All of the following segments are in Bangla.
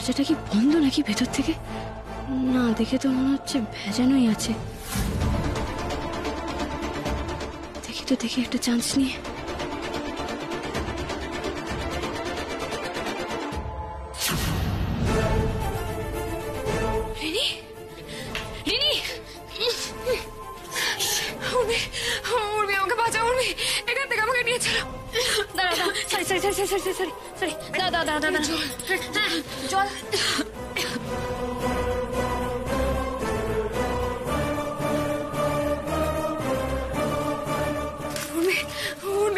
দরজাটা কি বন্ধ নাকি ভেতর থেকে? না, দেখে তো মনে হচ্ছে ভেজানোই আছে। দেখি একটা চান্স নিয়ে। আমাকে বাঁচাও, এখান থেকে আমাকে নিয়ে চলো। দাঁড়া, সরি, দাঁড়া, জল।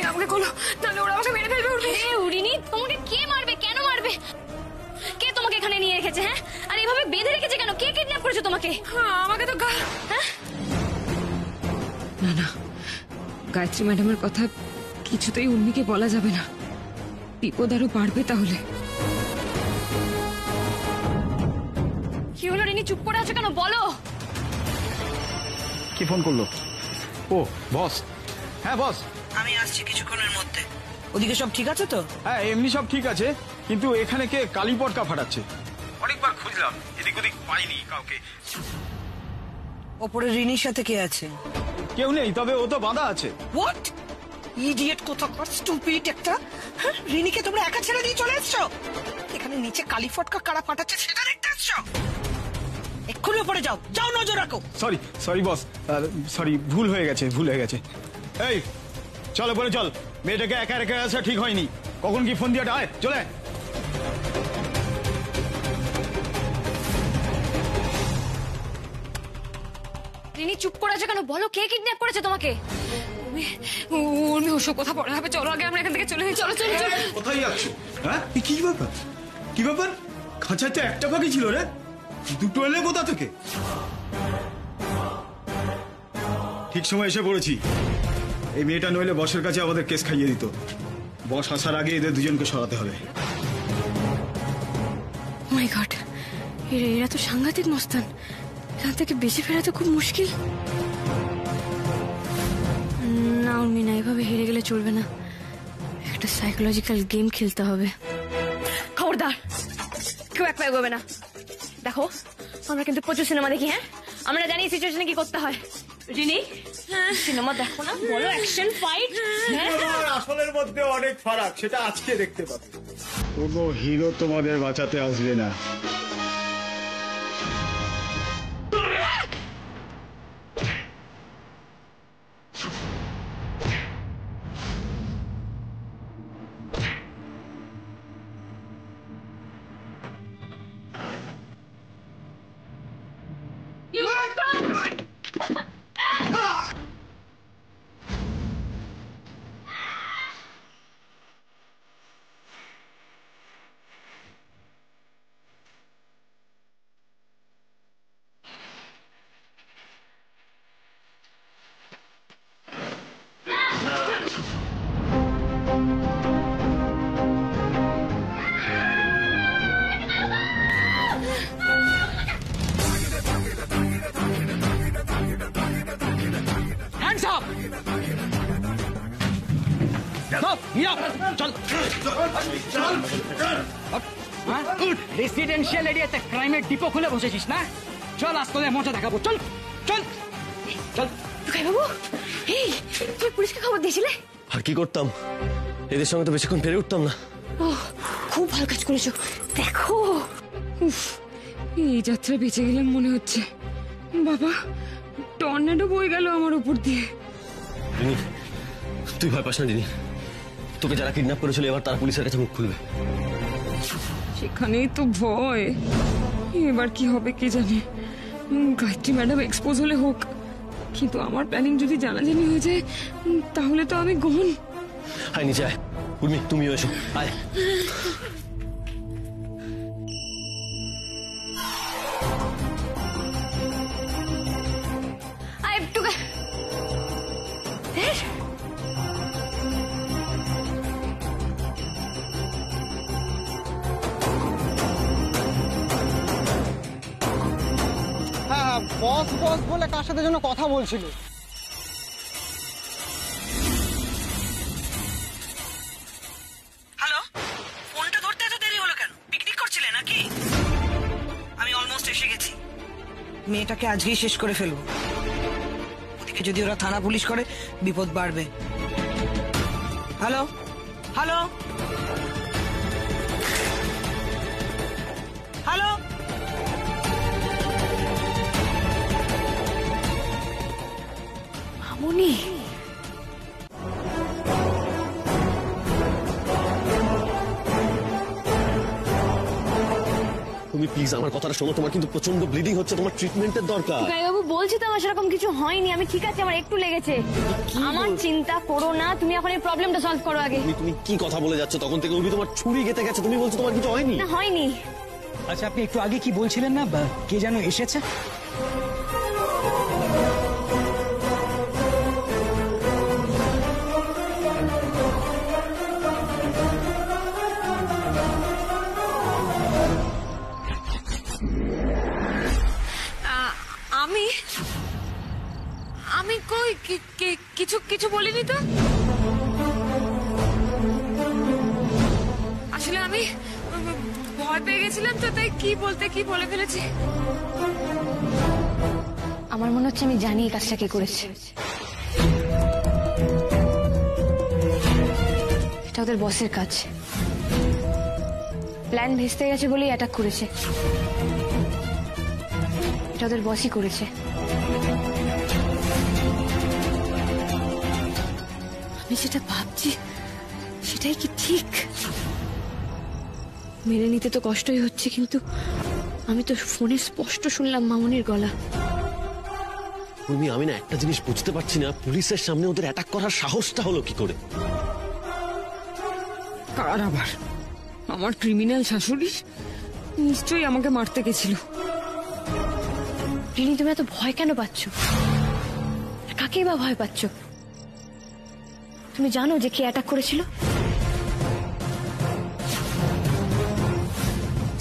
আমাকে বলো, তাহলে ওরা আমাকে মেরে ফেলবে। উড়িনি, তোমাকে কে মারবে? কেন মারবে? কে তোমাকে এখানে নিয়ে রেখেছে? হ্যাঁ, আর এভাবে বেঁধে রেখেছে কেন? কে কিডন্যাপ করেছে তোমাকে? আমাকে তো না, গায়ত্রী ম্যাডামের কথা কিছুতেই উর্মিকে বলা যাবে না, বিপদ আরো বাড়বে তাহলে। কি হলো রিনি, চুপ করে আছো কেন? বলো। কি ফোন করলো? ও বস। হ্যাঁ বস, আমি আসছি কিছুক্ষণের মধ্যে। ওদিকে সব ঠিক আছে তো? হ্যাঁ এমনি সব ঠিক আছে, কিন্তু এখানে কে কালি পটকা ফাটাচ্ছে? অনেকবার খুঁজলাম, এদিক ওদিক পাইনি কাউকে। ওপরে রিনির সাথে কে আছে? কেউ নেই, তবে ও তো বাঁধা আছে। হোয়াট ইডিয়েট, কোথাকার স্টুপিড একটা! রিনিকে তোমরা একা ছেড়ে দিয়ে চলে এসছো? এখানে নিচে কালি ফটকা কারা ফাটাচ্ছে সেটা দেখতে এসছো? এক্ষুনি ওপরে যাও, নজর রাখো। সরি বস, সরি, ভুল হয়ে গেছে। এই চল ওপরে চল, মেয়েটাকে একা রেখে আসা ঠিক হয়নি। কখন কি ফোন দিয়ে আয়, চলে। রিনি চুপ করে আছো কেন? বলো, কে কিডন্যাপ করেছে তোমাকে? উর্মি, ওসব কথা পরে হবে, চলো আগে আমরা এখান থেকে চলে যাই। চলো। কোথায় যাচ্ছ? হ্যাঁ কি ব্যাপার? খাঁচায় তো একটা পাখি ছিল রে, দুটো এলে কোথা থেকে? ঠিক সময় এসে পড়েছি। এই মেয়েটা নইলে বসের কাছে আমাদের কেস খাইয়ে দিত। বস আসার আগে এদের দুজনকে সরাতে হবে। মাই গড, এরা তো সাংঘাতিক মস্তান। এখান থেকে বেঁচে ফেরা তো খুব মুশকিল। না উর্মি, না, এভাবে হেরে গেলে চলবে না। একটা সাইকোলজিক্যাল গেম খেলতে হবে। খবরদার, কেউ এক পায়ে এগোবে না। দেখো, আমরা কিন্তু প্রচুর সিনেমা দেখি। হ্যাঁ, আমরা জানি সিচুয়েশনে কি করতে হয়। রিনি, সিনেমা দেখো না, বলো অ্যাকশন ফাইট। আসলের মধ্যে অনেক ফারাক, সেটা আজকে দেখতে পাবে। কোনো হিরো তোমাদের বাঁচাতে আসবে না। রেসিডেন্সিয়াল এরিয়াতে ক্রাইমের ডিপো খুলে বসেছিস না? চল আজ তোদের মজা দেখাবো। চল। বাবু, এই তুই পুলিশকে খবর দিয়েছিলে? আর কি করতাম, এদের সঙ্গে তো বেশিক্ষণ পেরে উঠতাম না। খুব ভালো কাজ করেছো। দেখো, এই যাত্রা বেঁচে গেলাম মনে হচ্ছে। বাবা, টর্নেডো বয়ে গেল আমার উপর দিয়ে। রিনি, তুই ভয় পাস না রিনি। তোকে যারা কিডন্যাপ করেছিল এবার তারা পুলিশের কাছে মুখ খুলবে। সেখানেই তো ভয়। এবার কি হবে কে জানে। গায়ত্রী ম্যাডাম এক্সপোজ হলে হোক, কিন্তু আমার প্ল্যানিং যদি জানাজানি হয়ে যায় তাহলে তো আমি গহন। আয় নিচে আয়। উর্মি, তুমিও এসো, আয়। বস বলে কার সাথে যেন কথা বলছিল। হ্যালো, ফোনটা ধরতে এত দেরি হলো কেন? পিকনিক করছিলে নাকি? মেয়েটাকে আজকেই শেষ করে ফেলবো। ওদিকে যদি ওরা থানা পুলিশ করে বিপদ বাড়বে। হ্যালো হ্যালো হ্যালো, মামুনি, তুমি প্লিজ আমার কথাটা শোনো, তোমার কিন্তু প্রচন্ড ব্লিডিং হচ্ছে, তোমার ট্রিটমেন্টের দরকার। বাবু বলছি তো আমার সেরকম কিছু হয়নি, আমি ঠিক আছে, আমার একটু লেগেছে। আমার চিন্তা করো না, তুমি এখন এই প্রবলেমটা সলভ করো আগে। তুমি কি কথা বলে যাচ্ছ? তখন থেকে উনি তোমার ছুরি গেতে গেছে, তুমি বলছো তোমার কিছু হয়নি। না হয়নি। আচ্ছা আপনি একটু আগে কি বলছিলেন না কে যেন এসেছে? আমি আমি কই কিছু কিছু বলিনি তো। আসলে আমি ভয় পেয়ে গেছিলাম তো, তাই কি বলতে কি বলে ফেলেছি। আমার মনে হচ্ছে আমি জানি এই কাজটা কে করেছে। এটা ওদের বসের কাজ। প্ল্যান ভেস্তে গেছে বলেই অ্যাটাক করেছে। এটা ওদের বসই করেছে। আমি যেটা ভাবছি সেটাই কি ঠিক? মেনে নিতে তো কষ্টই হচ্ছে, কিন্তু আমি তো ফোনে স্পষ্ট শুনলাম মামুনির গলা। আমি না একটা জিনিস বুঝতে পারছি না, পুলিশের সামনে ওদের অ্যাটাক করার সাহসটা হলো কি করে? কার আবার? আমার ক্রিমিনাল শাশুড়ি নিশ্চয়ই আমাকে মারতে গেছিল। রিনি, তুমি এত ভয় কেন পাচ্ছ? কাকেই বা ভয় পাচ্ছ? তুমি জানো যে কে অ্যাটাক করেছিল?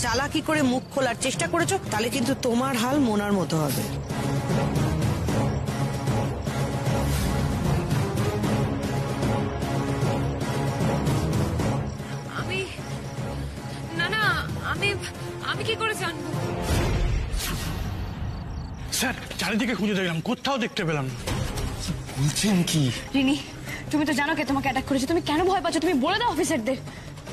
চালাকি করে মুখ খোলার চেষ্টা করেছো, তাহলে কিন্তু তোমার হাল মোনার মতো হবে। আমি না না আমি আমি কি করে জানবো? স্যার চারিদিকে খুঁজে দেখলাম, কোথাও দেখতে পেলাম না। বলছেন কি? রিনি, তুমি তো জানো কে তোমাকে অ্যাটাক করেছে, তুমি কেন ভয় পাচ্ছ? তুমি বলে দাও অফিসারদের।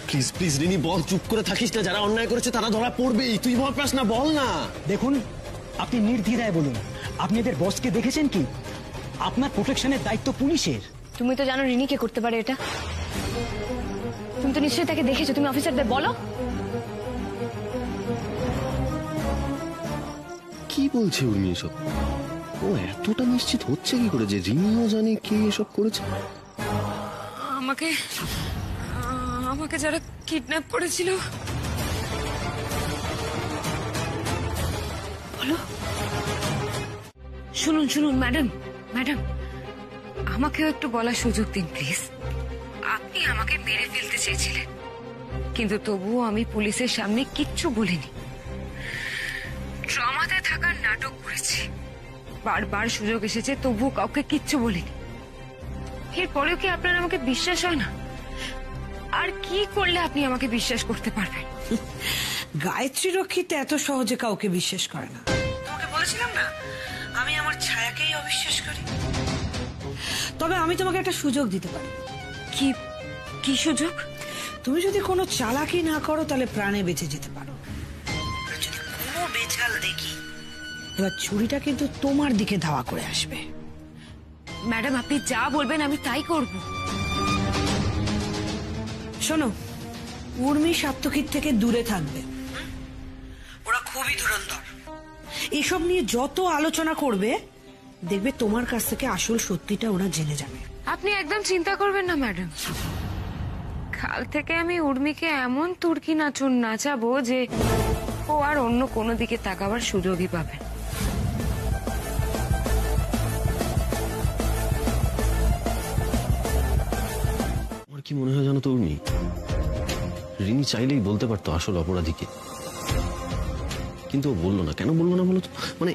প্লিজ প্লিজ রিনি বল, চুপ করে থাকিস না, যারা অন্যায় করেছে তারা ধরা পড়বেই, তুই ভয় পাস না, বল না। দেখুন আপনি নির্দ্বিধায় বলুন, আপনি এদের বসকে দেখেছেন কি? আপনার প্রোটেকশনের দায়িত্ব পুলিশের। তুমি তো জানো রিনি কে করতে পারে এটা। তুমি তো নিশ্চয়ই তাকে দেখেছো, তুমি অফিসারদের বলো। কি বলছে উর্মি এসব? ও এতটা নিশ্চিত হচ্ছে কি করে যে রিনিও জানে কে এসব করেছে? আমাকে আমাকে যারা কিডন্যাপ করেছিল। বলো। শুনুন শুনুন ম্যাডাম, ম্যাডাম আমাকেও একটু বলার সুযোগ দিন প্লিজ। আপনি আমাকে মেরে ফেলতে চেয়েছিলেন, কিন্তু তবুও আমি পুলিশের সামনে কিচ্ছু বলিনি। ট্রমাতে থাকার নাটক করেছি, বারবার সুযোগ এসেছে তবুও কাউকে কিচ্ছু বলিনি। এরপরেও কি আপনার আমাকে বিশ্বাস হয় না? আর কি করলে আপনি আমাকে বিশ্বাস করতে পারবেন? গায়ত্রী রক্ষিতে এত সহজে কাউকে বিশ্বাস করে না। তোমাকে বলেছিলাম না আমি আমার ছায়াকেই অবিশ্বাস করি। তবে আমি তোমাকে একটা সুযোগ দিতে পারি। কি কি সুযোগ? তুমি যদি কোনো চালাকি না করো তাহলে প্রাণে বেঁচে যেতে পারো। আর যদি কোনো বেচাল দেখি, এবার ছুরিটা কিন্তু তোমার দিকে ধাওয়া করে আসবে। ম্যাডাম আপনি যা বলবেন আমি তাই করব। শোনো, উর্মি সাত্তকীর থেকে দূরে থাকবে। ওরা খুবই ধুরন্ধর। এসব নিয়ে যত আলোচনা করবে দেখবে তোমার কাছ থেকে আসল সত্যিটা ওরা জেনে যাবে। আপনি একদম চিন্তা করবেন না ম্যাডাম, কাল থেকে আমি উর্মিকে এমন তুর্কি নাচন নাচাবো যে ও আর অন্য কোনো দিকে তাকাবার সুযোগই পাবে। আমার কি মনে হয় জানো তো উর্মি, রিনি চাইলেই বলতে পারতো আসল অপরাধীকে, কিন্তু ও বললো না। কেন বললো না বলো তো? মানে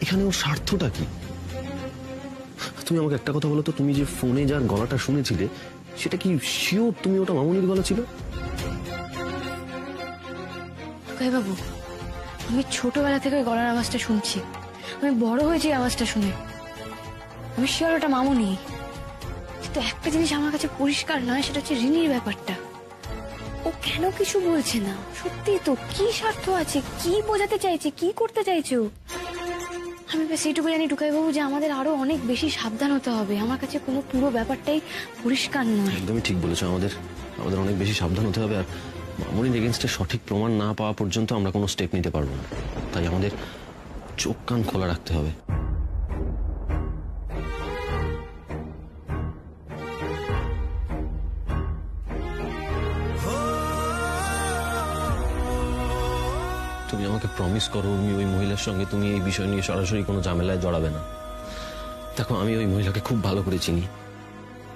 এখানে ওর স্বার্থটা কি? তুমি আমাকে একটা কথা বলো তো, তুমি যে ফোনে যার গলাটা শুনেছিলে সেটা কি শিওর তুমি ওটা মামুনির গলা ছিল? বাবু, আমি ছোটবেলা থেকে ওই গলার আওয়াজটা শুনছি। আমি বড় হয়েছি আওয়াজটা শুনে। আমি শিওর ওটা মামুনি, কিন্তু একটা জিনিস আমার কাছে পরিষ্কার নয়, সেটা হচ্ছে রিনির ব্যাপারটা। ও কেন কিছু বলছে না? সত্যি তো, কি স্বার্থ আছে? কি বোঝাতে চাইছে? কি করতে চাইছো? আমি ব্যাস এইটুকু জানি টুকাই বাবু, যে আমাদের আরো অনেক বেশি সাবধান হতে হবে। আমার কাছে কোনো পুরো ব্যাপারটাই পরিষ্কার নয়। একদমই ঠিক বলেছো, আমাদের অনেক বেশি সাবধান হতে হবে। আর মামুনির এগেনস্টে সঠিক প্রমাণ না পাওয়া পর্যন্ত আমরা কোনো স্টেপ নিতে পারবো না। তাই আমাদের চোখ কান খোলা রাখতে হবে। তুমি আমাকে প্রমিস করো উর্মি, ওই মহিলার সঙ্গে তুমি এই বিষয় নিয়ে সরাসরি কোনো ঝামেলায় জড়াবে না। দেখো, আমি ওই মহিলাকে খুব ভালো করে চিনি।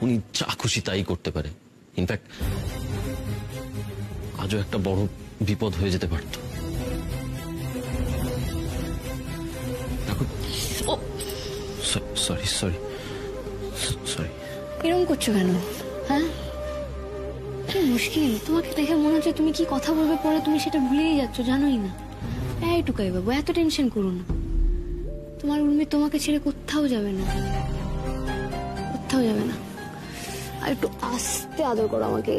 উনি যা খুশি তাই করতে পারে। ইনফ্যাক্ট আজও একটা বড় বিপদ হয়ে যেতে পারত। দেখো, সরি সরি সরি। এরকম করছো কেন? হ্যাঁ, কি মুশকিল? তোমাকে দেখে মনে হচ্ছে তুমি কি কথা বলবে পরে তুমি সেটা ভুলেই যাচ্ছ, জানোই না। এই টুকাই বাবু, এত টেনশন করো না। তোমার উর্মি তোমাকে ছেড়ে কোথাও যাবে না, কোথাও যাবে না। আর একটু আস্তে আদর করো আমাকে।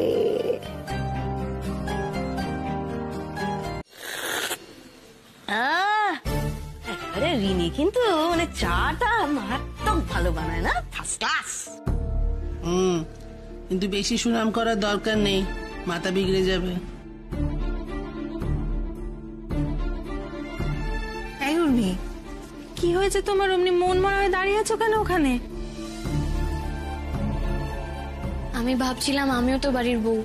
আরে রিনি কিন্তু মানে চাটা মারাত্মক ভালো বানায় না, ফার্স্ট ক্লাস। কিন্তু বেশি সুনাম করার দরকার নেই, মাথা বিগড়ে যাবে। এই উর্মি, কি হয়েছে তোমার? অমনি মন মরা হয়ে দাঁড়িয়ে আছো কেন ওখানে? আমি ভাবছিলাম আমিও তো বাড়ির বউ,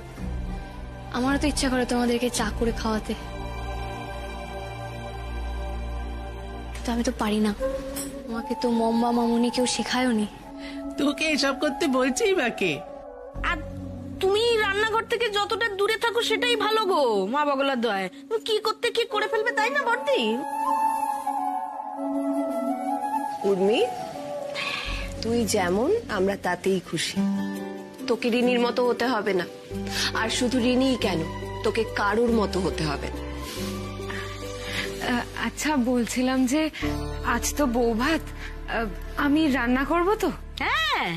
আমারও তো ইচ্ছা করে তোমাদেরকে চা করে খাওয়াতে, কিন্তু আমি তো পারি না। আমাকে তো মম্বা মামুনি কেউ শেখায়ওনি। তোকে এসব করতে বলছেই বা কে? আর তুমি রান্নাঘর থেকে যতটা দূরে থাকো সেটাই ভালো গো, মা বগলার দয়। তুমি কি করতে কি করে ফেলবে, তাই না বর্দি? উর্মি, তুই যেমন আমরা তাতেই খুশি। তোকে রিনির মতো হতে হবে না, আর শুধু রিনিই কেন, তোকে কারুর মতো হতে হবে। আচ্ছা, বলছিলাম যে আজ তো বউ ভাত, আমি রান্না করব তো? হ্যাঁ,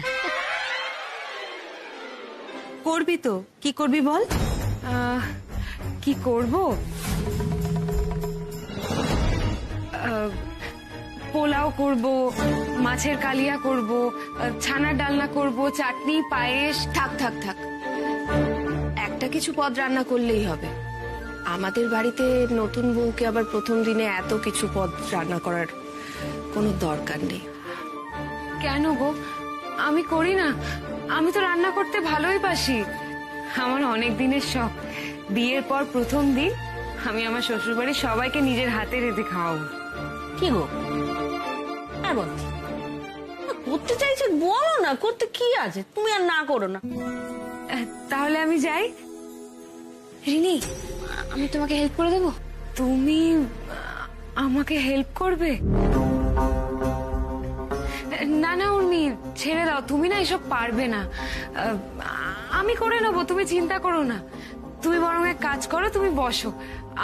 করবি তো? কি করবি বল। কি করব? পোলাও করব, মাছের কালিয়া করব, ছানার ডালনা করব, চাটনি, পায়েস। থাক থাক থাক, একটা কিছু পদ রান্না করলেই হবে। আমাদের বাড়িতে নতুন বউকে আবার প্রথম দিনে এত কিছু পদ রান্না করার কোনো দরকার নেই। কেন গো, আমি করি না? আমি তো রান্না করতে ভালোই বাসি। আমার অনেক দিনের শখ, বিয়ের পর প্রথম দিন আমি আমার শ্বশুরবাড়ির সবাইকে নিজের হাতে রেঁধে খাওয়াবো। কি গো? হ্যাঁ বল, করতে চাইছে বলো না, করতে কি আছে, তুমি আর না করো না। তাহলে আমি যাই। রিনি, আমি তোমাকে হেল্প করে দেবো। তুমি আমাকে হেল্প করবে? না না উর্মি, ছেড়ে দাও, তুমি না এসব পারবে না। আমি করে নেবো, তুমি চিন্তা করো না। তুমি বরং এক কাজ করো, তুমি বসো,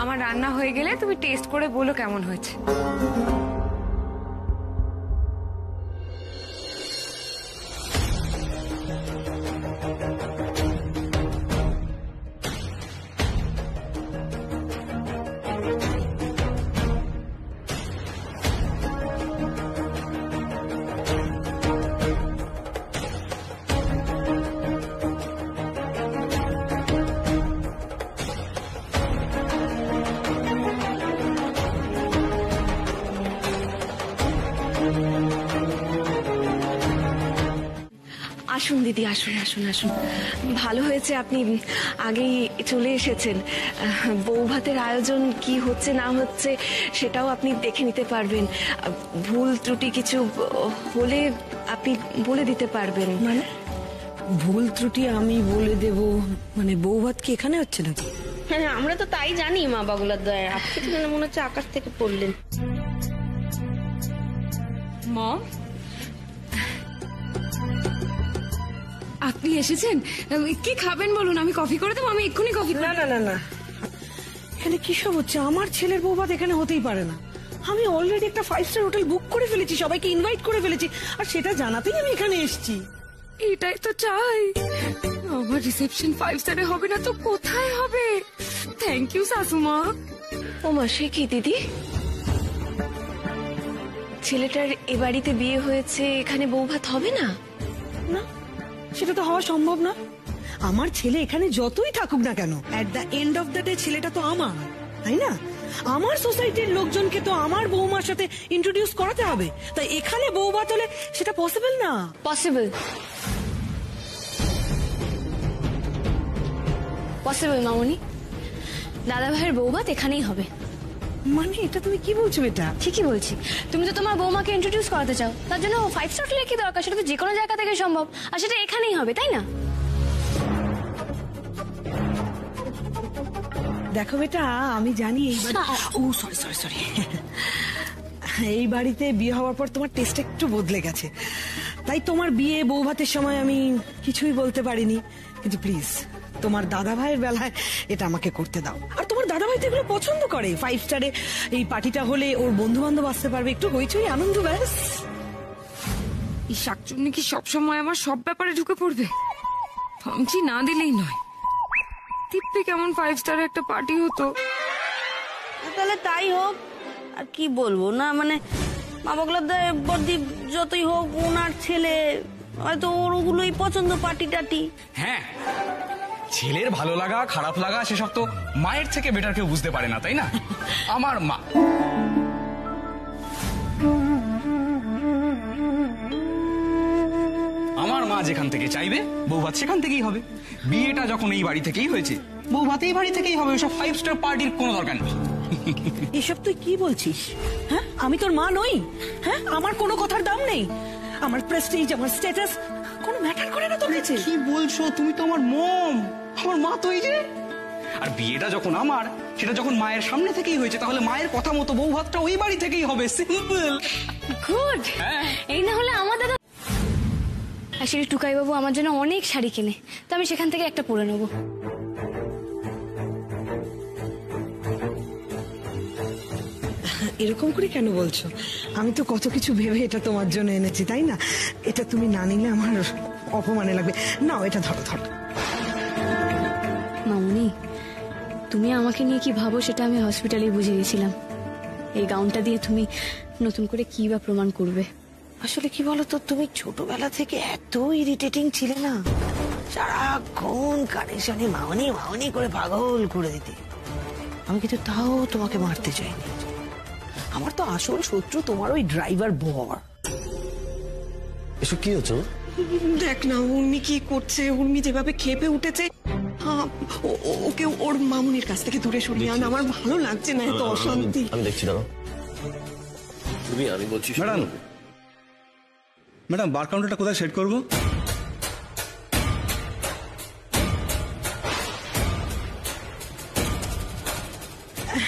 আমার রান্না হয়ে গেলে তুমি টেস্ট করে বলো কেমন হয়েছে। আসুন দিদি, আসুন আসুন আসুন। ভালো হয়েছে আপনি আগেই চলে এসেছেন। বউ ভাতের আয়োজন কি হচ্ছে না হচ্ছে সেটাও আপনি দেখে নিতে পারবেন। ভুল ত্রুটি কিছু হলে আপনি বলে দিতে পারবেন। মানে ভুল ত্রুটি আমি বলে দেব? মানে বউ ভাত কি এখানে হচ্ছে নাকি? হ্যাঁ, আমরা তো তাই জানি মা বগলার দয়া। আপনি তো মনে হচ্ছে আকাশ থেকে পড়লেন। মম, আপনি এসেছেন? কি খাবেন বলুন, আমি কফি করে দেবো। আমি এক্ষুনি কফি। না না না না, এখানে কি সব হচ্ছে? আমার ছেলের বউ ভাত এখানে হতেই পারে না। আমি অলরেডি একটা 5 স্টার হোটেল বুক করে ফেলেছি, সবাইকে ইনভাইট করে ফেলেছি, আর সেটা জানাতেই আমি এখানে এসেছি। এটাই তো চাই। আমার রিসেপশন 5 স্টারে হবে না তো কোথায় হবে? Thank you শাশুমা। ও মা, সে কি দিদি? ছেলেটার এ বাড়িতে বিয়ে হয়েছে, এখানে বউ ভাত হবে না? না, সেটা তো হওয়া সম্ভব না। আমার ছেলে এখানে যতই থাকুক না কেন, at the end of the day ছেলেটা তো আমার, তাই না? আমার সোসাইটির লোকজনকে তো আমার বৌমার সাথে ইন্ট্রোডিউস করাতে হবে। তাই এখানে বউ ভাত হলে সেটা পসিবল না। পসিবল, পসিবল মামুনি। দাদা ভাইয়ের বউ ভাত এখানেই হবে। মানে এটা তুমি কি বলছো? এটা ঠিকই বলছি। তুমি তো তোমার বৌমাকে ইন্ট্রোডিউস করাতে চাও, তার জন্য 5 স্টার হোটেলে কি দরকার? সেটা তো যে কোনো জায়গা থেকে সম্ভব, আর সেটা এখানেই হবে, তাই না? দেখো বেটা, আমি জানি ও সরি সরি সরি এই বাড়িতে বিয়ে হওয়ার পর তোমার টেস্ট একটু বদলে গেছে, তাই তোমার বিয়ে বউ ভাতের সময় আমি কিছুই বলতে পারিনি। কিন্তু প্লিজ তোমার দাদা ভাইয়ের বেলায় এটা আমাকে করতে দাও। আর তোমার দাদা ভাই তো এগুলো পছন্দ করে। 5 স্টারে এই পার্টিটা হলে ওর বন্ধু বান্ধব আসতে পারবে, একটু হইচই আনন্দ, ব্যাস। এই শাকচুন্নি কি সবসময় আমার সব ব্যাপারে ঢুকে পড়বে? ভাঙচি না দিলেই নয়। দিব্যি কেমন 5 স্টারে একটা পার্টি হতো। তাহলে তাই হোক, আর কি বলবো না, মানে মামাগুলোর বর্দি যতই হোক ওনার ছেলে, হয়তো ওর ওগুলোই পছন্দ, পার্টি টাটি। হ্যাঁ, ছেলের ভালো লাগা খারাপ লাগা সেসব তো মায়ের থেকে বেটার কেউ বুঝতে পারে না, তাই না? আমার মা যেখান থেকে চাইবে বউ ভাত সেখান থেকেই হবে। বিয়েটা যখন এই বাড়ি থেকেই হয়েছে, বউ ভাত এই বাড়ি থেকেই হবে। ওসব 5 স্টার পার্টির কোনো দরকার নেই। এসব তুই কি বলছিস? হ্যাঁ, আমি তোর মা নই? হ্যাঁ, আমার কোনো কথার দাম নেই? আমার প্রেস্টিজ, আমার স্ট্যাটাস কোনো ম্যাটার করে না তোর কাছে? কি বলছো? তুমি তো আমার মম, আমার মা তো এই যে। আর বিয়েটা যখন আমার, সেটা যখন মায়ের সামনে থেকেই হয়েছে, তাহলে মায়ের কথা মতো বউ ভাতটা ওই বাড়ি থেকেই হবে। সিম্পল। গুড। এই না হলে আমার দাদা আসলে টুকাই বাবু আমার জন্য অনেক শাড়ি কিনে, তো আমি সেখান থেকে একটা পরে নেবো। এরকম করে কেন বলছো? আমি তো কত কিছু ভেবে এটা তোমার জন্য এনেছি, তাই না? এটা তুমি না নিলে আমার অপমানে লাগবে। নাও, এটা ধরো ধরো। মামুনি, তুমি আমাকে নিয়ে কি ভাবো সেটা আমি হসপিটালেই বুঝে গেছিলাম। এই গাউনটা দিয়ে তুমি নতুন করে কি বা প্রমাণ করবে? আসলে কি বলতো, তুমি ছোটবেলা থেকে এত ইরিটেটিং ছিলে না, সারাক্ষণ কানেকশনে মাওনি মাওনি করে পাগল করে দিতে। আমি কিন্তু তাও তোমাকে মারতে চাইনি। আমার তো আসল শত্রু তোমার ওই ড্রাইভার বর। এসব কি হচ্ছে? দেখ না উর্মি কি করছে, উর্মি যেভাবে খেপে উঠেছে। ওকে ওর মামুনির কাছ থেকে দূরে সরিয়ে আন, আমার ভালো লাগছে না এত অশান্তি। আমি দেখছি। দাঁড়াও, আমি বলছি। ম্যাডাম, বার কাউন্টারটা কোথায় সেট করবো?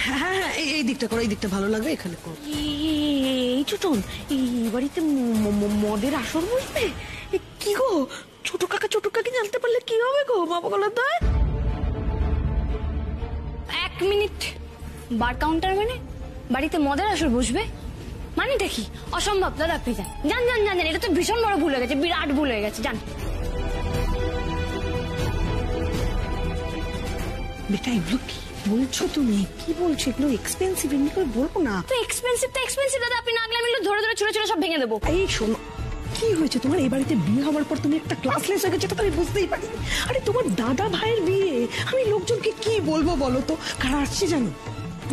হ্যাঁ, এই দিকটা করো, এই দিকটা ভালো লাগবে, এখানে করো। এই ছোটন, এই বাড়িতে মদের আসর বসবে? কি গো, ছোট কাকা জানতে পারলে কি হবে গো? বাবাগুলো তো 1 মিনিট। বার কাউন্টার মানে বাড়িতে মদের আসর বসবে? মানে দেখি অসম্ভব। দাদা আপনি যান যান যান যান, এটা তো ভীষণ বড় ভুল হয়ে গেছে, বিরাট ভুল হয়ে গেছে, যান। বেটা, এগুলো কি বলছো তুমি? কি বলছো? এগুলো এক্সপেন্সিভ, এমনি করে বলবো না তো। এক্সপেন্সিভ তো এক্সপেন্সিভ দাদা, আপনি না গেলে আমি এগুলো ধরে ধরে ছুঁড়ে ছুঁড়ে সব ভেঙে দেবো। এই শোনো, কি হয়েছে তোমার? এই বাড়িতে বিয়ে হওয়ার পর তুমি একটা ক্লাসলেস হয়ে গেছে, এটা তো আমি বুঝতেই পারি। আরে তোমার দাদা ভাইয়ের বিয়ে, আমি লোকজনকে কি বলবো বলো তো? কারা আসছে জানো?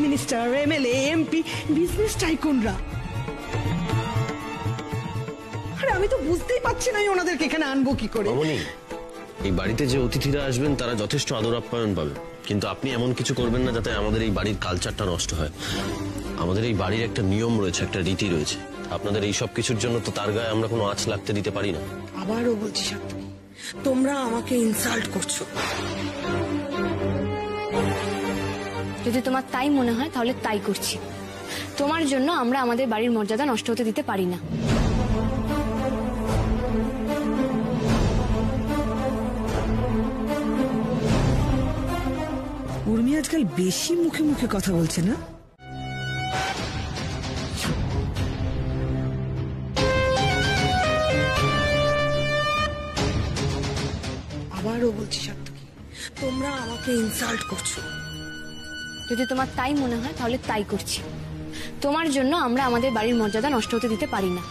মিনিস্টার, এমএলএ, এমপি, বিজনেস টাইকুনরা। আরে আমি তো বুঝতেই পারছি না ওনাদেরকে এখানে আনবো কি করে। এই বাড়িতে যে অতিথিরা আসবেন তারা যথেষ্ট আদর আপ্যায়ন পাবেন, কিন্তু আপনি এমন কিছু করবেন না যাতে আমাদের এই বাড়ির কালচারটা নষ্ট হয়। আমাদের এই বাড়ির একটা নিয়ম রয়েছে, একটা রীতি রয়েছে। আপনাদের এই সব কিছুর জন্য তো তার গায়ে আমরা কোনো আঁচ লাগতে দিতে পারি না। আবারও বলছি সাথী, তোমরা আমাকে ইনসাল্ট করছো। যদি তোমার তাই মনে হয় তাহলে তাই করছি। তোমার জন্য আমরা আমাদের বাড়ির মর্যাদা নষ্ট হতে দিতে পারি না। উর্মি আজকাল বেশি মুখে মুখে কথা বলছে না? তোমরা আমাকে ইনসাল্ট করছো। যদি তোমার তাই মনে হয় তাহলে তাই করছি। তোমার জন্য আমরা আমাদের বাড়ির মর্যাদা নষ্ট হতে দিতে পারি না।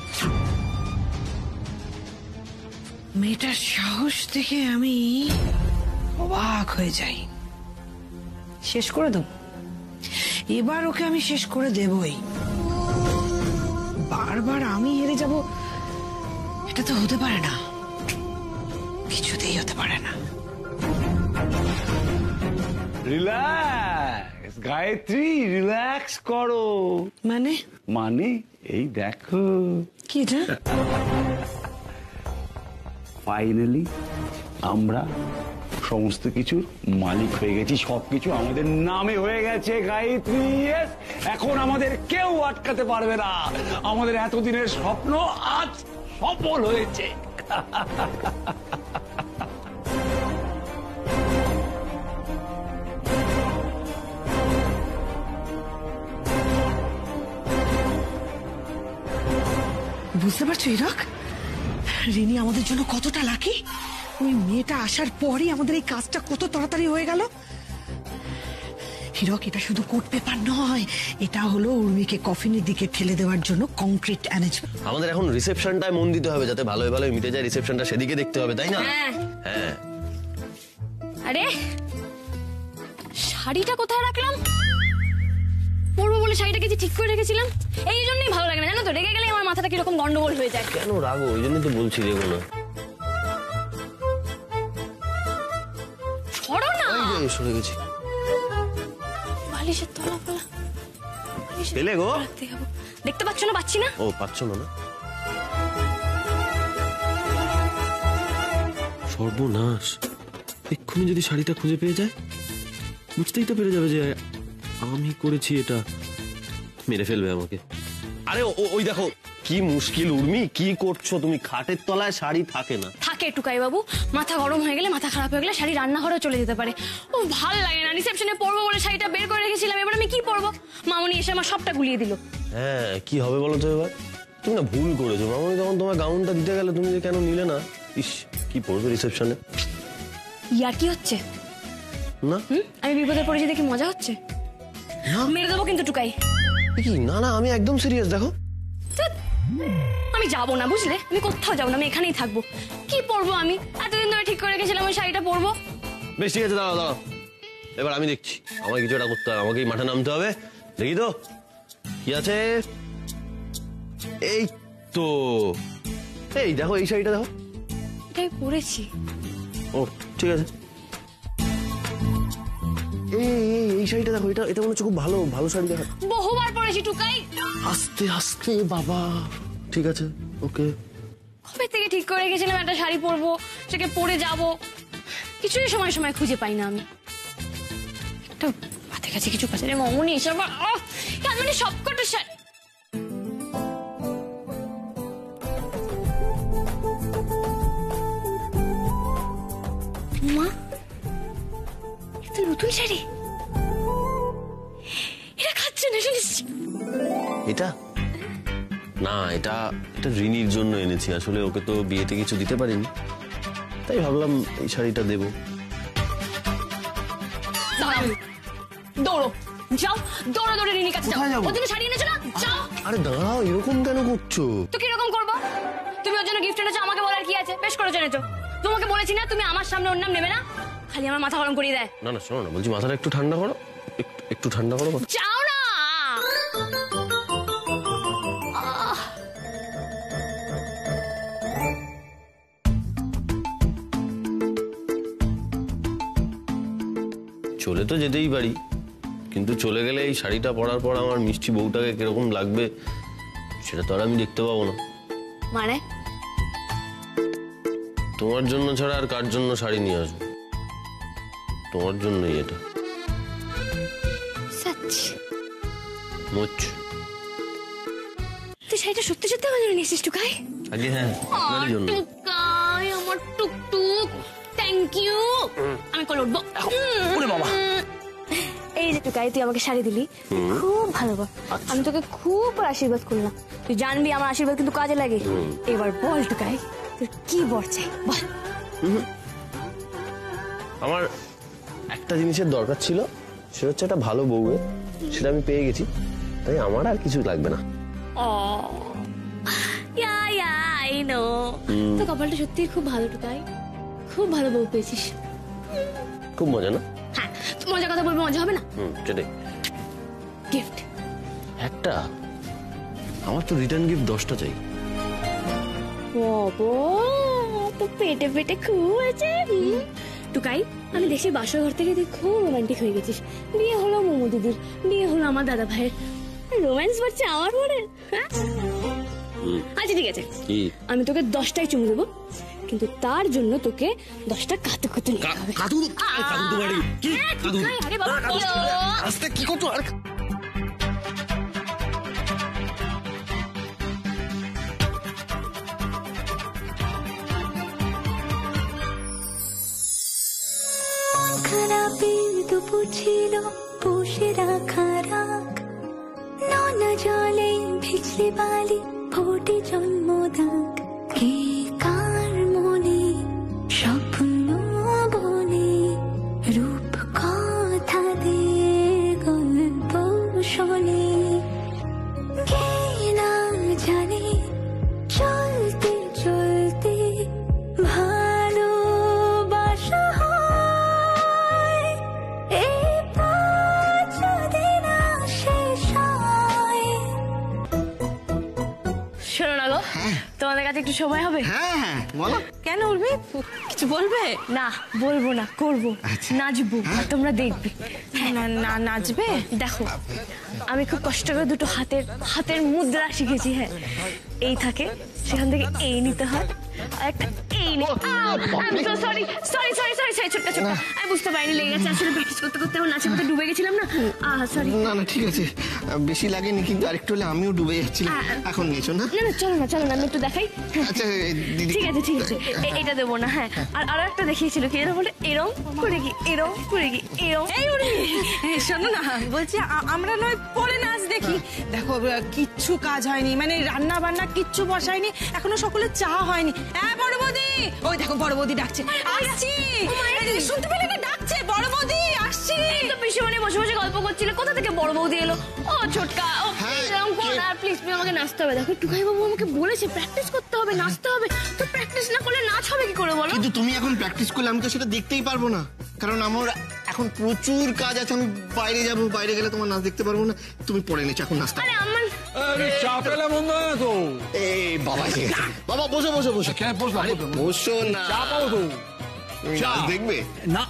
মেয়েটার সাহস দেখে আমি অবাক হয়ে যাই। শেষ করে দেব, এবার ওকে আমি শেষ করে দেবই। বারবার আমি হেরে যাব এটা তো হতে পারে না, কিছুতেই হতে পারে না। রিল্যাক্স গায়ত্রী, রিল্যাক্স করো। মানে এই দেখো কি এটা? ফাইনালি আমরা সমস্ত কিছুর মালিক হয়ে গেছি, সবকিছু আমাদের নামে হয়ে গেছে গায়ত্রী। Yes! এখন আমাদের কেউ আটকাতে পারবে না। আমাদের এতদিনের স্বপ্ন আজ সফল হয়েছে। বুঝতে পারছো হিরক, রিনি আমাদের জন্য কতটা লাকি। ওই মেয়েটা আসার পরই আমাদের এই কাজটা কত তাড়াতাড়ি হয়ে গেল। হিরক, এটা শুধু কোর্ট পেপার নয়, এটা হলো উর্মিকে কফিনের দিকে ঠেলে দেওয়ার জন্য কংক্রিট অ্যারেঞ্জমেন্ট। আমাদের এখন রিসেপশনটায় মন দিতে হবে, যাতে ভালো ভালো মিটে যায় রিসেপশনটা, সেদিকে দেখতে হবে, তাই না? হ্যাঁ। আরে শাড়িটা কোথায় রাখলাম? পরবো বলে শাড়িটাকে যে ঠিক করে রেখেছিলাম, এই জন্যই ভালো লাগে না জানো তো। রেগে গেলে আমার মাথাটা কিরকম গন্ডগোল হয়ে যায়। কেন রাগো? ওই জন্যই তো বলছি রেগো না। ছড়ো না। সরে গেছি। বালিশের তলা ফলা পেলে গো? দেখতে পাচ্ছ না? পাচ্ছি না। ও পাচ্ছ না? সর্বনাশ, এক্ষুনি যদি শাড়িটা খুঁজে পেয়ে যায়, বুঝতেই তো পেরে যাবে যে আমি করেছি এটা। মেরে ফেলবে আমাকে। আরে ওই দেখো, কি মুশকিল উর্মি, কি করছো তুমি? খাটের তলায় শাড়ি থাকে না? থাকে টুকাই বাবু, মাথা গরম হয়ে গেলে, মাথা খারাপ হয়ে গেলে শাড়ি রান্নাঘরেও চলে যেতে পারে। ও ভাল লাগে না। রিসেপশনে পরবো বলে শাড়িটা বের করে রেখেছিলাম, এবার আমি কি পরবো? মামনি এসে আমার সবটা গুলিয়ে দিল। হ্যাঁ, কি হবে বলো তো এবার? তুমি না ভুল করেছো। মামনি তখন তোমার গাউনটা দিতে গেলে তুমি যে কেন নিলে না? ইস, কি পরবে রিসেপশনে? ইয়ার কি হচ্ছে না? আমি বিপদে পড়েছি দেখি মজা হচ্ছে? মেরে দেবো কিন্তু টুকাই। কি? না না, আমি একদম সিরিয়াস। দেখো, আমি যাবো না, বুঝলে? আমি কোথাও যাবো না, আমি এখানেই থাকবো। কি পরবো আমি? এতদিন ধরে ঠিক করে রেখেছিলাম ওই শাড়িটা পরবো। বেশ, ঠিক আছে, দাঁড়াও দাঁড়াও, এবার আমি দেখছি। আমার কিছু একটা করতে হবে, আমাকে এই মাঠে নামতে হবে। দেখি তো কি আছে। এই তো, এই দেখো, এই শাড়িটা দেখো। এটাই পরেছি। ও ঠিক আছে। এই শাড়িটা দেখো, এটা মনে হচ্ছে খুব ভালো ভালো শাড়ি। দেখা বহুবার পরেছি টুকাই। আস্তে আস্তে বাবা, ঠিক আছে, ওকে। কবে থেকে ঠিক করে রেখেছিলাম একটা শাড়ি পরবো, সেটাকে পরে যাবো, কিছুই সময় সময় খুঁজে পাই না আমি। একটা হাতে কাছে কিছু কাছে মামনি এসে আবার মানে সবকটা শাড়ি। মা, এটা নতুন শাড়ি। এটা খাচ্ছে না শুনিস? এটা না, এটা রিনির জন্য এনেছি। আসলে ওকে তো বিয়েতে কিছু দিতে পারিনি, তাই ভাবলাম এই শাড়িটা দেবো। দৌড়ো, যাও, দৌড়ো দৌড়ে রিনির কাছে যাও। ওর জন্য শাড়ি এনেছো না? যাও। আরে দাঁড়াও, এরকম কেন করছো? তো কিরকম করবো? তুমি ওর জন্য গিফট এনেছো, আমাকে বলার কি আছে? বেশ করেছো এনেছো। তোমাকে বলেছি না তুমি আমার সামনে ওর নাম নেবে না, খালি আমার মাথা গরম করিয়ে দেয়। না না, শোনো না, বলছি মাথাটা একটু ঠান্ডা করো, একটু ঠান্ডা করো। যাও না। চলে তো যেতেই পারি, কিন্তু চলে গেলে এই শাড়িটা পরার পর আমার মিষ্টি বউটাকে কিরকম লাগবে সেটা তো আর আমি দেখতে পাবো না। মানে? তোমার জন্য ছাড়া আর কার জন্য শাড়ি নিয়ে আসবো? তোমার জন্যই এটা। তুই শাড়িটা সত্যি সত্যি আমার জন্য নিয়েছিস টুকাই? আগে হ্যাঁ, তোমার জন্য। টুকাই আমার টুকটুক, থ্যাংক ইউ। আমি কল উঠবো। ওরে বাবা, এই যে টুকাই, তুই আমাকে শাড়ি দিলি, খুব ভালো। আমি তোকে খুব আশীর্বাদ করলাম, তুই জানবি আমার আশীর্বাদ কিন্তু কাজে লাগে। এবার বল টুকাই, তোর কি বর চাই বল। আমার একটা জিনিসের দরকার ছিল, সেটা হচ্ছে একটা ভালো বউয়ের, সেটা আমি পেয়ে গেছি, তাই আমার আর কিছু লাগবে না। তো কপালটা সত্যি খুব ভালো, টুকাই খুব ভালো বউ পেয়েছিস। খুব মজা না? হ্যাঁ, মজার কথা বলবো, মজা হবে না? সেটাই। গিফট একটা, আমার তো রিটার্ন গিফট 10টা চাই। তো পেটে পেটে খুব হয়েছে। টুকাই, আমি দেশের বাসর ঘর থেকে তুই খুব রোমান্টিক হয়ে গেছিস। বিয়ে হলো মোমো দিদির, বিয়ে হলো আমার দাদা ভাইয়ের, রোম্যান্স বাড়ছে আমার পরে। আচ্ছা ঠিক আছে, আমি তোকে 10টাই চুমু দেবো, কিন্তু তার জন্য তোকে 10টা কাতু কাতু নিতে হবে। কি করতো? দুপুর ছিল বসে রাখা রাখ, নোনা জলে ভিজলে বালি ফোটে জন্মদাগ। কে কার মনে স্বপ্ন বনে রূপ কথা দে গল্প শোনে, কে না জানে চলতে চলতে ভালোবাসা হয়, এই পথ যদি না শেষ হয়। শোনো না গো, তোমাদের কাছে একটু সময় হবে? হ্যাঁ হ্যাঁ বলো। কেন উর্মি, কিছু বলবে? না বলবো না, করবো, নাচবো, তোমরা দেখবে। না নাচবে? দেখো, আমি খুব কষ্ট করে দুটো হাতের মুদ্রা শিখেছি। হ্যাঁ, এই থাকে, সেখান থেকে এই নিতে হয়, আর একটা এই সরি ছোট্ট আমি বুঝতে পারিনি, লেগে গেছে। আসলে প্র্যাকটিস করতে করতে নাচের মধ্যে ডুবে গেছিলাম না। সরি। না না ঠিক আছে, বেশি লাগেনি, কিন্তু আরেকটু হলে আমিও ডুবে যাচ্ছিলাম। এখন নিয়েছো না? না চলো না, আমি একটু দেখাই। আচ্ছা দিদি, ঠিক আছে এটা দেবো না। হ্যাঁ, আর একটা দেখিয়েছিল কি বলে, এরম করে কি এরম করে কি এরম। এই শোনো না, বলছি আমরা নয় পরে নাচ দেখি। দেখো কিচ্ছু কাজ হয়নি, মানে রান্না বান্না কিচ্ছু বসায়নি, এখনো সকলের চা হয়নি। হ্যাঁ বড় বৌদি, ওই দেখো বড় বৌদি ডাকছে, আসছি। শুনতে পেলে না, ডাকছে বড় বৌদি আসছি। তো পিসিমণি বসে বসে গল্প করছিল, কোথা থেকে বড় বৌদি এলো? ও ছোটকা, ও এরকম কর না প্লিজ, আমাকে নাচতে হবে। দেখো টুকাই বাবু আমাকে বলেছে প্র্যাকটিস করতে হবে, নাচতে হবে। তো প্র্যাকটিস না করলে নাচ হবে কি করে বলো? কিন্তু তুমি এখন প্র্যাকটিস করলে আমি তো সেটা দেখতেই পারবো না, কারণ আমার এখন প্রচুর কাজ আছে। আমি বাইরে যাবো, বাইরে গেলে তোমার নাচ দেখতে পারবো না। তুমি পড়ে নিচ্ছ, এখন নাচতে। আরে আমার চা পেলে মন্দ হয় না তো। এই বাবা, বাবা বসো। বসো না, চা পাবো তো। নাচ দেখবে না,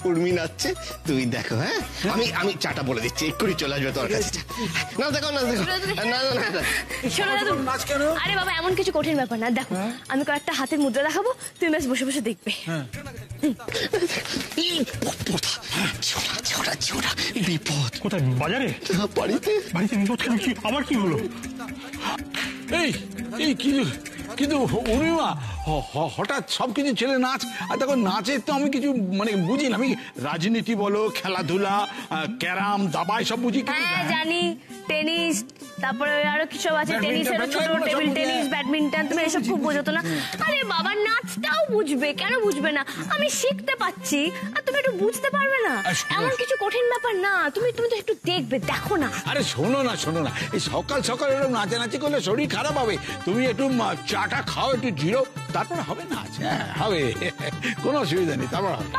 উর্মি নাচছে, তুই দেখো। হ্যাঁ, আমি চাটা বলে দিচ্ছি, এক্ষুনি চলে আসবে তোর কাছে। না দেখো না। আরে বাবা, এমন কিছু কঠিন ব্যাপার না। দেখো, আমি কয়েকটা হাতের মুদ্রা দেখাবো, তুমি ব্যাস বসে বসে দেখবে। বিপদ কোথায়? বাজারে? বাড়িতে বিপদ কেন? আমার কি হলো? এই কিন্তু উর্মিমা, হঠাৎ সবকিছু ছেলে নাচ, আর দেখো নাচের তো আমি কিছু মানে বুঝি না। আমি রাজনীতি বলো, খেলাধুলা, ক্যারাম, দাবা সব বুঝি। হ্যাঁ জানি, টেনিস, তারপরে আরো কিছু আছে, টেনিসের ছোট টেবিল টেনিস, ব্যাডমিন্টন, তুমি এসব খুব বোঝো তো না। আরে বাবা, নাচটাও বুঝবে, কেন বুঝবে না? আমি শিখতে পাচ্ছি, আর তুমি একটু বুঝতে পারবে না? এমন কিছু কঠিন ব্যাপার না, তুমি তো একটু দেখবে, দেখো না। আরে শোনো না, এই সকাল এরকম নাচানাচি করলে শরীর খারাপ হবে। তুমি একটু চাটা খাও, একটু জিরো, তারপরে হবে নাচ। হ্যাঁ হবে, কোনো অসুবিধা নেই, তারপর হবে।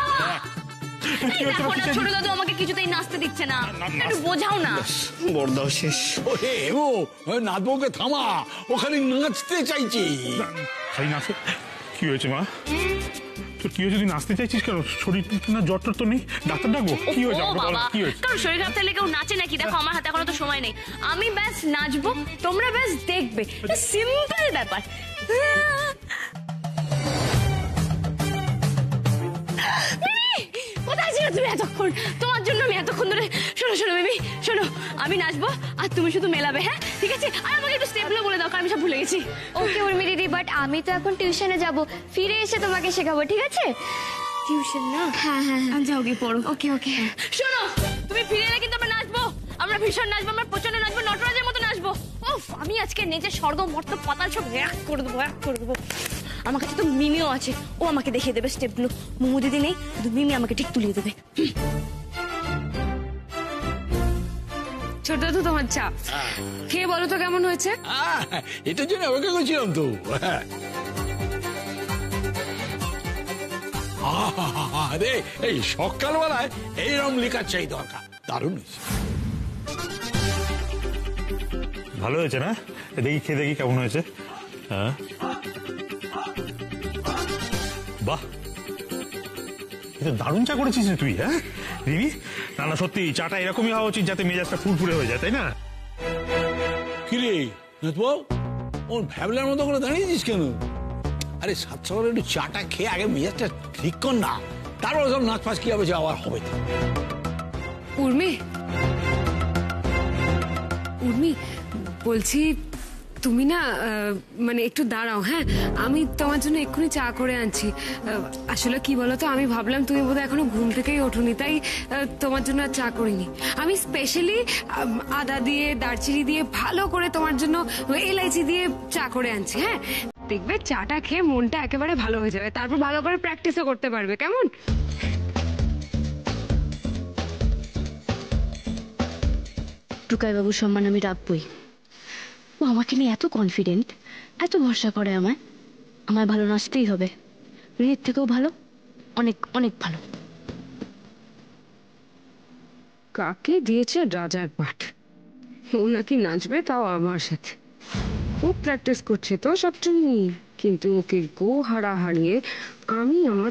ছোট দাদু আমাকে কিছুতেই নাচতে দিচ্ছে না, একটু বোঝাও না। বড়দাও শেষ। নাচবোকে থামা, ওখানে নাচতে চাইছি। কি হয়েছে মা? তোর কি হয়েছে? তুই নাচতে চাইছিস কেন? শরীর না জ্বর তো নেই? ডাক্তার ডাকবো? কি হয়েছে? কারণ শরীর খারাপ থাকলে কেউ নাচে নাকি? দেখো আমার হাতে এখনো তো সময় নেই, আমি ব্যাস নাচবো, তোমরা ব্যাস দেখবে, সিম্পল ব্যাপার। কোথায় ছিল তুমি এতক্ষণ? তোমার জন্য আমি এতক্ষণ ধরে। শোনো বেবি, শোনো, আমি নাচবো আর তুমি শুধু মেলাবে। হ্যাঁ ঠিক আছে? আর আমাকে একটু স্টেপগুলো বলে দাও, কারণ আমি সব ভুলে গেছি। ওকে উর্মি দিদি, বাট আমি তো এখন টিউশনে যাব, ফিরে এসে তোমাকে শেখাবো, ঠিক আছে? টিউশন না? হ্যাঁ যাও গিয়ে পড়ো। ওকে। শোনো, তুমি ফিরে এলে কিন্তু আমরা নাচবো, আমরা ভীষণ নাচবো, আমরা প্রচন্ড নাচবো, নটরাজের মতো নাচবো। উফ, আমি আজকে নেচে স্বর্গ মর্ত পাতাল সব এক করে দেবো। আমার কাছে তো মিমিও আছে, ও আমাকে দেখিয়ে দেবে স্টেপগুলো। মোমো দিদি নেই, কিন্তু মিমি আমাকে ঠিক তুলিয়ে দেবে। ছোট তো তোমার চা, খেয়ে বলো তো কেমন হয়েছে। এটার জন্য ওকে করছিলাম তো। আরে এই সকালবেলায় এইরকম লিকার চাই দরকার, দারুণ হয়েছে। ভালো হয়েছে না? দেখি খেয়ে দেখি কেমন হয়েছে। হ্যাঁ বাহ, এটা দারুণ চা করেছিস রে তুই। হ্যাঁ রিমি, না না সত্যি চাটা এরকমই হওয়া উচিত যাতে মেজাজটা ফুরফুরে হয়ে যায়, তাই না? কিরে নাথবাবু, ওর ভ্যাবলার মতো করে দাঁড়িয়েছিস কেন? আরে সাত সকালে একটু চাটা খেয়ে আগে মেজাজটা ঠিক কর না, তারপর সব নাচ ফাঁস কি হবে যে আবার হবে। উর্মি, উর্মি বলছি তুমি না মানে একটু দাঁড়াও। হ্যাঁ আমি তোমার জন্য এক্ষুনি চা করে আনছি। আসলে কি বলতো, আমি ভাবলাম তুমি বোধহয় এখনো ঘুম থেকেই ওঠোনি, তাই তোমার জন্য আর চা করিনি। আমি স্পেশালি আদা দিয়ে দারচিনি দিয়ে ভালো করে তোমার জন্য এলাইচি দিয়ে চা করে আনছি। হ্যাঁ দেখবে চাটা খেয়ে মনটা একেবারে ভালো হয়ে যাবে, তারপর ভালো করে প্র্যাকটিসও করতে পারবে। কেমন? টুকাইবাবুর সম্মান আমি রাখবই। ও আমাকে নিয়ে এত কনফিডেন্ট, এত ভরসা করে আমায়। আমায় ভালো নাচতেই হবে, রিনির থেকেও ভালো, অনেক অনেক ভালো। কাকে দিয়েছে রাজার পাঠ, ও নাকি নাচবে, তাও আমার সাথে। ও প্র্যাকটিস করছে তো সবসময়, কিন্তু ওকে গো হারা হারিয়ে আমি আমার